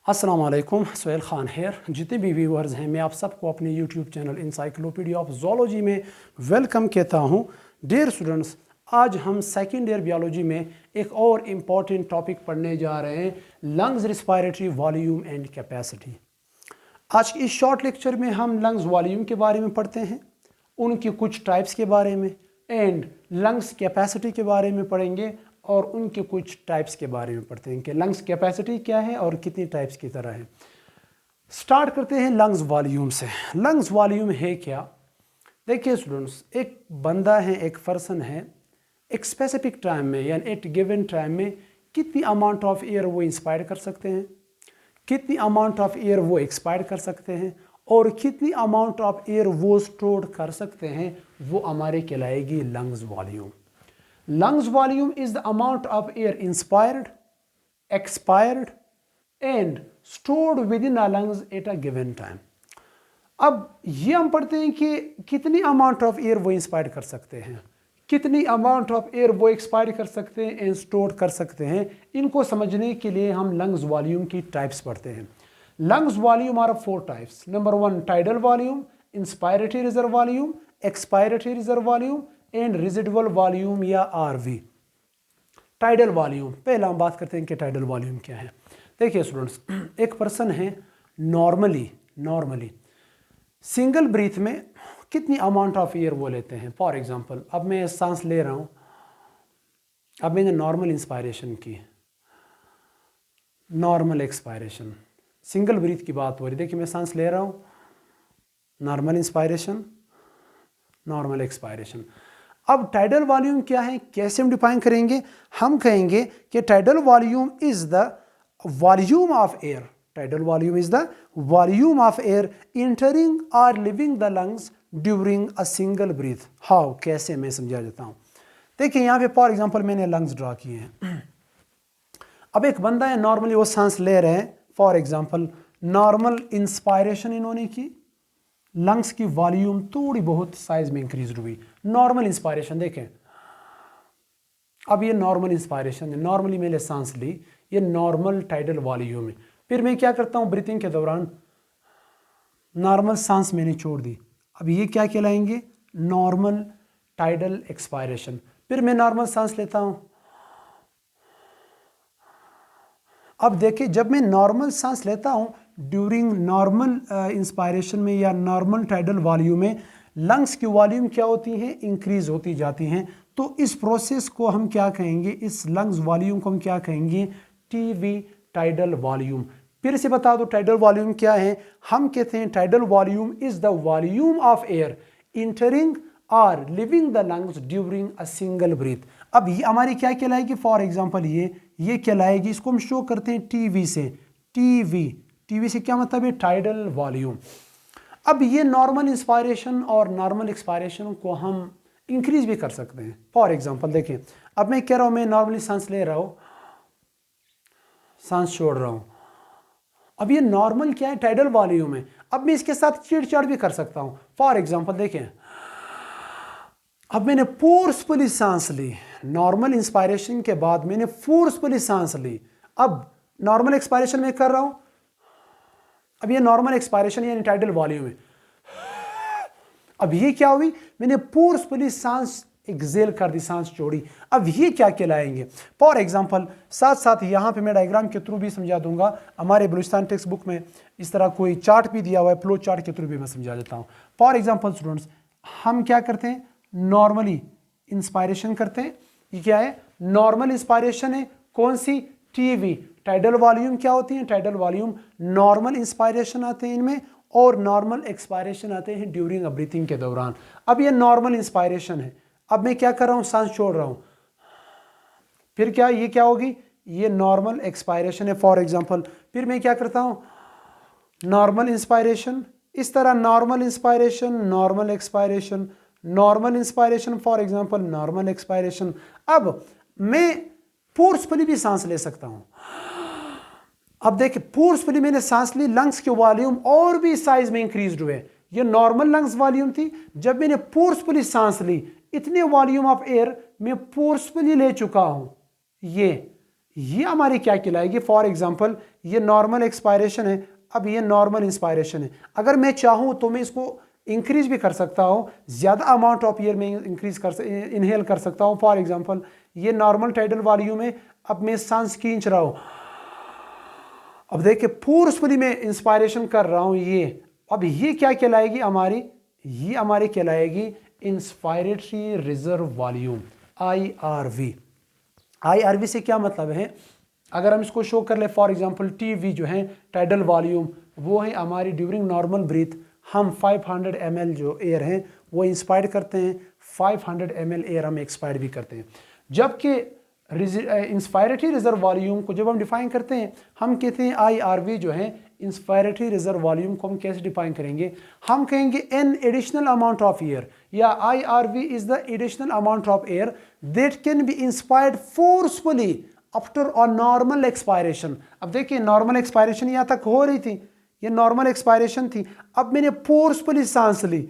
अस्सलाम वालेकुम, सुहेल ख़ान हेयर। जितने भी व्यूअर्स हैं, मैं आप सबको अपने YouTube channel encyclopedia of zoology में वेलकम कहता हूं। डियर स्टूडेंट्स, आज हम सेकेंड ईयर बायोलॉजी में एक और इम्पॉर्टेंट टॉपिक पढ़ने जा रहे हैं, lungs respiratory volume and capacity. आज के इस शॉर्ट लेक्चर में हम लंग्स वॉल्यूम के बारे में पढ़ते हैं, उनकी कुछ टाइप्स के बारे में, एंड लंग्स कैपेसिटी के बारे में पढ़ेंगे और उनके कुछ टाइप्स के बारे में पढ़ते हैं कि लंग्स कैपेसिटी क्या है और कितनी टाइप्स की तरह है। स्टार्ट करते हैं लंग्स वॉल्यूम से। लंग्स वॉल्यूम है क्या? देखिए स्टूडेंट्स, एक बंदा है, एक पर्सन है, एक स्पेसिफिक टाइम में यानी एट गिवन टाइम में कितनी अमाउंट ऑफ एयर वो इंस्पायर कर सकते हैं, कितनी अमाउंट ऑफ एयर वो एक्सपायर कर सकते हैं और कितनी अमाउंट ऑफ एयर वो स्टोर कर सकते हैं, वो हमारे कहलाएगी lungs volume. Lungs volume is the amount of air inspired, expired and stored within our lungs at a given time. अब ये हम पढ़ते हैं कि कितनी अमाउंट ऑफ एयर वो इंस्पायर कर सकते हैं, कितनी अमाउंट ऑफ एयर वो एक्सपायर कर सकते हैं एंड स्टोर कर सकते हैं। इनको समझने के लिए हम लंग्स वॉल्यूम की टाइप्स पढ़ते हैं। Lungs volume are 4 types. Number 1 tidal volume, inspiratory reserve volume, expiratory reserve volume and residual volume या आरवी। टाइडल वॉल्यूम, पहला हम बात करते हैं कि टाइडल वॉल्यूम क्या है। देखिए स्टूडेंट्स, एक पर्सन है नॉर्मली सिंगल ब्रीथ में कितनी अमाउंट ऑफ एयर वो लेते हैं। फॉर एग्जांपल, अब मैं सांस ले रहा हूँ, अब मैंने नॉर्मल इंस्पायरेशन की, नॉर्मल एक्सपायरेशन, सिंगल ब्रीथ की बात हो रही। देखिए मैं सांस ले रहा हूँ, नॉर्मल इंस्पायरेशन, नॉर्मल एक्सपायरेशन। अब टाइडल वॉल्यूम क्या है, कैसे हम डिफाइन करेंगे? हम कहेंगे कि tidal volume is the volume of air, tidal volume is the volume of air entering और leaving the lungs during a single breath. How, कैसे, मैं समझा देता हूँ। देखिए यहाँ पे फॉर एग्जांपल मैंने लंग्स ड्रॉ किए हैं। अब एक बंदा है, नॉर्मली वो सांस ले रहे हैं। फॉर एग्जांपल नॉर्मल इंस्पायरेशन इन्होंने की, लंग्स की वॉल्यूम थोड़ी बहुत साइज में इंक्रीज हुई। नॉर्मल इंस्पायरेशन देखें, अब ये नॉर्मल इंस्पायरेशन है, नॉर्मली मैंने सांस ली, ये नॉर्मल टाइडल वॉल्यूम है। फिर मैं क्या करता हूँ, ब्रीथिंग के दौरान नॉर्मल सांस मैंने छोड़ दी, अब ये क्या कहलाएंगे, नॉर्मल टाइडल एक्सपायरेशन। फिर मैं नॉर्मल सांस लेता हूँ। अब देखिए, जब मैं नॉर्मल सांस लेता हूँ ड्यूरिंग नॉर्मल इंस्पायरेशन में या नॉर्मल टाइडल वॉल्यूम में, लंग्स की वॉल्यूम क्या होती है, इंक्रीज होती जाती हैं। तो इस प्रोसेस को हम क्या कहेंगे, इस लंग्स वॉल्यूम को हम क्या कहेंगे, टीवी टाइडल वॉल्यूम। फिर से बता दो टाइडल वॉल्यूम क्या है। हम कहते हैं tidal volume is the volume of air entering और leaving the lungs during a single breath. अब ये हमारी क्या कहलाएगी, फॉर एग्जांपल ये कहलाएगी, इसको हम शो करते हैं टीवी से। टीवी से क्या मतलब है, टाइडल वॉल्यूम। अब ये नॉर्मल इंस्पायरेशन और नॉर्मल एक्सपायरेशन को हम इंक्रीज भी कर सकते हैं। फॉर एग्जांपल देखिए, अब मैं कह रहा हूं मैं नॉर्मली सांस ले रहा हूं, सांस छोड़ रहा हूं, अब ये नॉर्मल क्या है, टाइडल वॉल्यूम है। अब मैं इसके साथ छेड़छाड़ भी कर सकता हूं। फॉर एग्जांपल देखिए, अब मैंने फोर्सफुली सांस ली, नॉर्मल इंस्पायरेशन के बाद मैंने फोर्सफुली सांस ली। अब नॉर्मल एक्सपायरेशन में कर रहा हूं, अब ये नॉर्मल एक्सपायरेशन यानी टाइडल वॉल्यूम है। अब ये क्या हुई, मैंने फोर्सफुली सांस एक्सेल कर दी, सांस छोड़ी। अब ये क्या कहलाएंगे, फॉर एग्जांपल साथ साथ यहाँ पे मैं डायग्राम के थ्रू भी समझा दूंगा। हमारे बलूचिस्तान टेक्स्ट बुक में इस तरह कोई चार्ट भी दिया हुआ है, फ्लो चार्ट के थ्रू भी मैं समझा देता हूँ। फॉर एग्जाम्पल स्टूडेंट्स, हम क्या करते हैं, नॉर्मली इंस्पायरेशन करते हैं। ये क्या है, नॉर्मल इंस्पायरेशन है, कौन सी, टीवी। टाइडल वॉल्यूम क्या होती है, टाइडल वॉल्यूम नॉर्मल इंस्पायरेशन आते हैं इनमें और नॉर्मल एक्सपायरेशन आते हैं ड्यूरिंग अ ब्रीथिंग के दौरान। अब ये नॉर्मल इंस्पायरेशन है, अब मैं क्या कर रहा हूं, सांस छोड़ रहा हूं। फिर क्या, ये क्या होगी, ये नॉर्मल एक्सपायरेशन है। फॉर एग्जांपल फिर मैं क्या करता हूं, नॉर्मल इंस्पायरेशन, इस तरह normal inspiration, normal expiration, normal inspiration, for example normal expiration. अब मैं फोर्सफुली भी सांस ले सकता हूं। अब देखिए, फोर्सफुली मैंने सांस ली, लंग्स के वॉल्यूम और भी साइज में इंक्रीज हुए। ये नॉर्मल लंग्स वॉल्यूम थी, जब मैंने फोर्सफुली सांस ली, इतने वॉल्यूम ऑफ एयर मैं फोर्सफुली ले चुका हूं। ये ये हमारी क्या कहलाएगी? फॉर एग्जांपल ये नॉर्मल एक्सपायरेशन है, अब ये नॉर्मल इंस्पायरेशन है। अगर मैं चाहूँ तो मैं इसको इंक्रीज भी कर सकता हूँ, ज़्यादा अमाउंट ऑफ एयर में इनहेल कर सकता हूँ। फॉर एग्जांपल ये नॉर्मल टाइडल वॉल्यूम है, अब मैं सांस खींच रहा हूँ, अब देखिए फोर्सफुली मैं इंस्पायरेशन कर रहा हूँ ये, अब ये क्या कहलाएगी हमारी? ये हमारी कहलाएगी inspiratory reserve volume, IRV। IRV से क्या मतलब है? अगर हम इसको शो कर ले, फॉर एग्जांपल TV जो है टाइडल वॉल्यूम, वो है हमारी ड्यूरिंग नॉर्मल ब्रीथ हम 500 ml जो एयर हैं वो इंस्पायर करते हैं, 500 ml एयर हम एक्सपायर भी करते हैं। जबकि इंस्पायरेटरी रिजर्व वॉल्यूम को जब हम डिफाइन करते हैं, हम कहते हैं IRV जो है इंस्पायरेटरी रिजर्व वॉल्यूम को हम कैसे डिफाइन करेंगे? हम कहेंगे an additional amount of air, या IRV is the additional amount of air that can B inspired forcefully after a normal expiration. अब देखिए नॉर्मल एक्सपायरेशन यहाँ तक हो रही थी, ये नॉर्मल एक्सपायरेशन थी, अब मैंने फोर्सफुली सांस ली,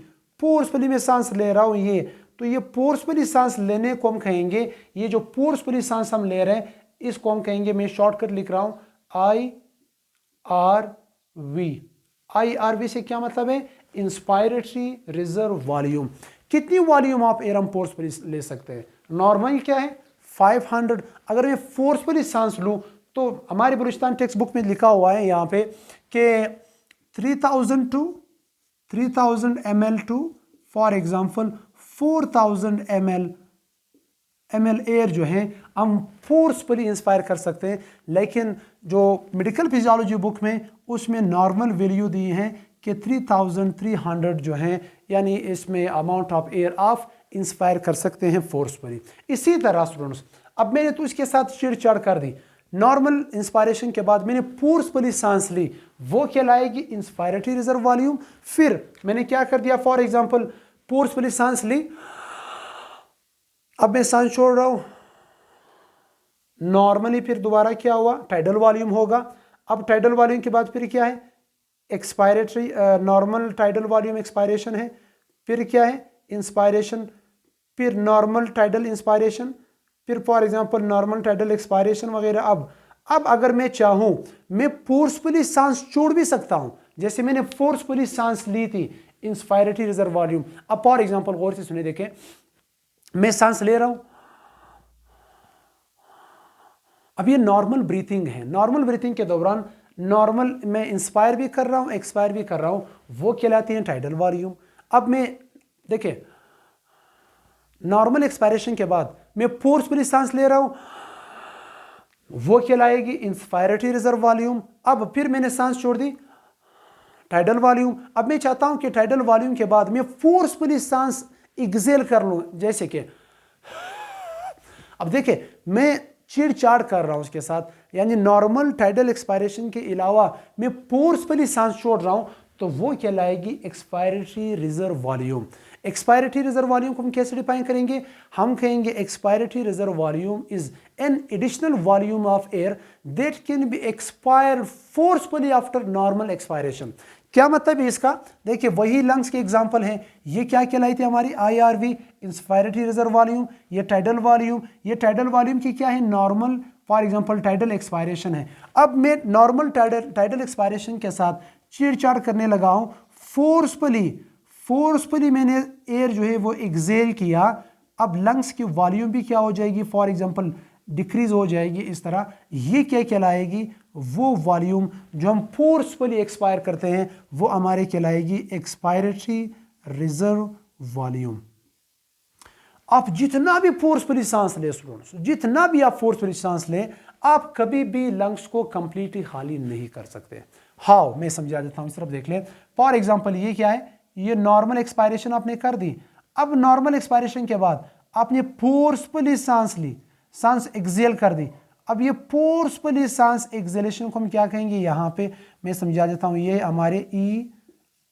फोर्सफुली मैं सांस ले रहा हूँ ये, तो ये फोर्सफुली सांस लेने को हम कहेंगे, ये जो फोर्सफुली सांस हम ले रहे हैं इसको हम कहेंगे, मैं शॉर्टकट लिख रहा हूँ IRV। IRV से क्या मतलब है? Inspiratory reserve volume. कितनी वॉल्यूम ऑफ एयर हम फोर्सफुली ले सकते हैं? नॉर्मल क्या है? 500। अगर मैं फोर्सफुली सांस लूं तो हमारे बलूचिस्तान टेक्स्ट बुक में लिखा हुआ है यहाँ पे कि 3000 ml to for example 4000 ml air जो है हम फोर्सफुली इंस्पायर कर सकते हैं। लेकिन जो मेडिकल फिजियोलॉजी बुक में उसमें नॉर्मल वैल्यू दी है कि 3300 जो है, यानी इसमें अमाउंट ऑफ एयर आप इंस्पायर कर सकते हैं फोर्सफुली। इसी तरह स्टूडेंट्स, अब मैंने तो इसके साथ छेड़छाड़ कर दी, नॉर्मल इंस्पायरेशन के बाद मैंने फोर्सफुली सांस ली, वो कहलाएगी इंस्पायरेटरी रिजर्व वॉल्यूम। फिर मैंने क्या कर दिया? फॉर एग्जांपल फोर्सफुली सांस ली, अब मैं सांस छोड़ रहा हूं, नॉर्मली फिर दोबारा क्या हुआ? टाइडल वॉल्यूम होगा। अब टाइडल वॉल्यूम के बाद फिर क्या है? Expiratory normal tidal volume expiration है, फिर क्या है? इंस्पायरेशन, फिर नॉर्मल टाइडल इंस्पायरेशन, फिर for example normal tidal expiration वगैरह। अब अगर मैं चाहूं मैं फोर्सफुली सांस छोड़ भी सकता हूं, जैसे मैंने फोर्सफुली सांस ली थी, इंस्पायरेटरी रिजर्व वॉल्यूम। अब फॉर एग्जांपल गौर से सुने, देखें मैं सांस ले रहा हूं, अब ये नॉर्मल ब्रीथिंग है, नॉर्मल ब्रीथिंग के दौरान नॉर्मल मैं इंस्पायर भी कर रहा हूं, एक्सपायर भी कर रहा हूं, वो कहलाती है टाइडल वॉल्यूम। अब मैं देखिए नॉर्मल एक्सपायरेशन के बाद मैं फोर्सफुली सांस ले रहा हूं, वो कहलाएगी इंस्पायरेटरी रिजर्व वॉल्यूम। अब फिर मैंने सांस छोड़ दी, टाइडल वॉल्यूम। अब मैं चाहता हूं कि टाइडल वॉल्यूम के बाद मैं फोर्सफुली सांस एक्सेल कर लूं, जैसे कि अब देखिए मैं चिड़चाड़ कर रहा हूं उसके साथ, यानी नॉर्मल टाइडल एक्सपायरेशन के अलावा मैं फोर्सफुली सांस छोड़ रहा हूं, तो वो कहलाएगी expiratory reserve volume. Expiratory reserve volume को हम कैसे डिफाइन करेंगे? हम कहेंगे expiratory reserve volume is an additional volume of air that can be expire forcefully after normal expiration. क्या मतलब है इसका? देखिए वही लंग्स के एग्जांपल हैं, ये क्या कहलाई थी हमारी? IRV inspiratory reserve volume. ये टाइडल वॉल्यूम, ये टाइडल वॉल्यूम की क्या है? Normal for example tidal expiration है। अब मैं नॉर्मल टाइडल एक्सपायरेशन के साथ छेड़छाड़ करने लगा हूं, फोर्सफुली मैंने एयर जो है वो एक्सेल किया, अब लंग्स की वॉल्यूम भी क्या हो जाएगी? फॉर एग्जांपल डिक्रीज हो जाएगी। इस तरह ये क्या कहलाएगी? वो वॉल्यूम जो हम फोर्सफुली एक्सपायर करते हैं वो हमारे कहलाएगी एक्सपायरेटरी रिजर्व वॉल्यूम। आप जितना भी फोर्सफुली सांस ले स्टूडेंट्स, जितना भी आप फोर्सफुली सांस लें, आप कभी भी लंग्स को कंप्लीटली खाली नहीं कर सकते। हाउ, मैं समझा देता हूं, सिर्फ देख लें। फॉर एग्जांपल ये क्या है? ये नॉर्मल एक्सपायरेशन आपने कर दी। अब नॉर्मल एक्सपायरेशन के बाद आपने फोर्सफुली सांस ली, सांस एक्सेल कर दी। अब ये फोर्सफुली सांस एक्सेलेशन को हम क्या कहेंगे? यहाँ पे मैं समझा देता हूँ, ये हमारे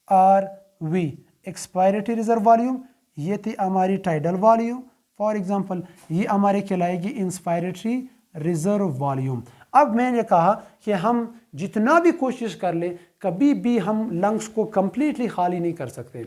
ERV एक्सपायरेटरी रिजर्व वॉल्यूम, ये थी हमारी टाइडल वॉल्यूम। फॉर एग्जांपल ये हमारे कहलाएगी इंस्पायरेटरी रिजर्व वॉल्यूम। अब मैंने कहा कि हम जितना भी कोशिश कर ले, कभी भी हम लंग्स को कंप्लीटली खाली नहीं कर सकते।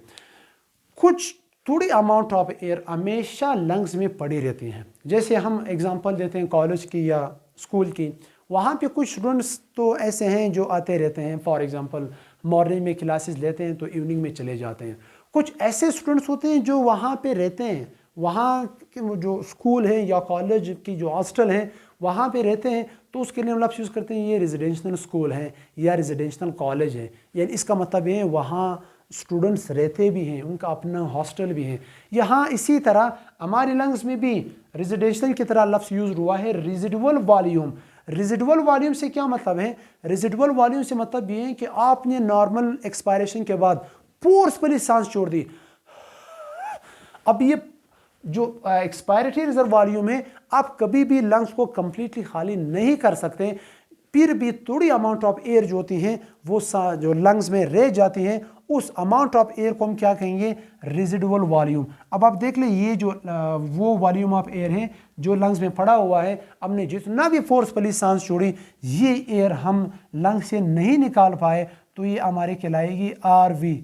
कुछ थोड़ी अमाउंट ऑफ एयर हमेशा लंग्स में पड़ी रहती हैं। जैसे हम एग्जांपल देते हैं कॉलेज की या स्कूल की, वहाँ पे कुछ स्टूडेंट्स तो ऐसे हैं जो आते रहते हैं, फॉर एग्जांपल मॉर्निंग में क्लासेस लेते हैं तो इवनिंग में चले जाते हैं। कुछ ऐसे स्टूडेंट्स होते हैं जो वहाँ पे रहते हैं, वहाँ के वो जो स्कूल है या कॉलेज की जो हॉस्टल हैं वहाँ पे रहते हैं, तो उसके लिए हम लफ्ज़ यूज़ करते हैं ये रेजिडेंशियल स्कूल है या रेजिडेंशियल कॉलेज है। यानी इसका मतलब है वहाँ स्टूडेंट्स रहते भी हैं, उनका अपना हॉस्टल भी है। यहाँ इसी तरह हमारे लंग्स में भी रेजिडेंशियल की तरह लफ्ज़ यूज़ हुआ है रेजिडुअल वॉल्यूम। रेजिडुअल वॉल्यूम से क्या मतलब है? रेजिडुअल वॉल्यूम से मतलब ये है कि आपने नॉर्मल एक्सपायरेशन के बाद फोर्सफुली सांस छोड़ दी। अब ये जो एक्सपायरेटरी रिजर्व वॉल्यूम है, आप कभी भी लंग्स को कंप्लीटली खाली नहीं कर सकते, फिर भी थोड़ी अमाउंट ऑफ एयर जो होती हैं वो जो लंग्स में रह जाती हैं, उस अमाउंट ऑफ एयर को हम क्या कहेंगे? Residual volume. अब आप देख लें ये जो वो वॉल्यूम ऑफ एयर है जो लंग्स में पड़ा हुआ है, हमने जितना भी फोर्सफुली सांस छोड़ी, ये एयर हम लंग से नहीं निकाल पाए, तो ये हमारे कहलाएगी आरवी।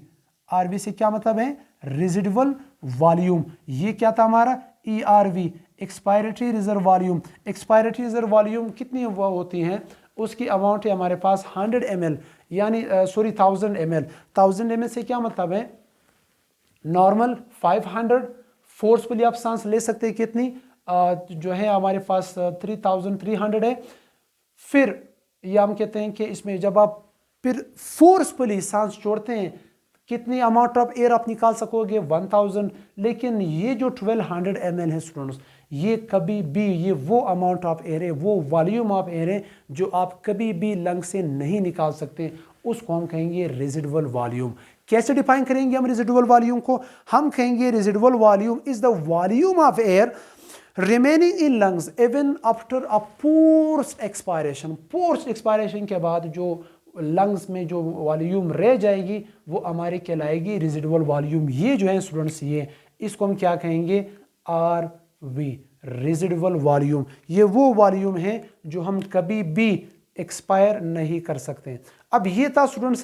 आरवी से क्या मतलब है? Residual volume. ये क्या था हमारा? ERV, expiratory reserve volume. Expiratory reserve volume कितनी वो होती हैं? उसकी अमाउंट है हमारे पास 100 ml, यानी 1000 ml। 1000 ml से क्या मतलब है? नॉर्मल 500, फोर्सफुली आप सांस ले सकते हैं कितनी? जो है हमारे पास 3300 है। फिर ये हम कहते हैं कि इसमें जब आप फिर फोर्सफुली सांस छोड़ते हैं, कितनी अमाउंट ऑफ एयर आप निकाल सकोगे? 1000। लेकिन ये जो 1200 ml है स्टूडेंट्स, ये कभी भी, ये वो अमाउंट ऑफ एयर है, वो वॉल्यूम ऑफ एयर है जो आप कभी भी लंग से नहीं निकाल सकते, उसको हम कहेंगे रेजिडुअल वॉल्यूम। कैसे डिफाइन करेंगे हम रेजिडुअल वॉल्यूम को? हम कहेंगे residual volume is the volume of air remaining in lungs even after a forced expiration. Forced expiration के बाद जो लंग्स में जो वॉल्यूम रह जाएगी वो हमारे कहलाएगी रेजिडुअल वॉल्यूम। ये जो है स्टूडेंट्स, ये इसको हम क्या कहेंगे? RV, residual volume. ये वो वॉल्यूम है जो हम कभी भी एक्सपायर नहीं कर सकते। अब ये था स्टूडेंट्स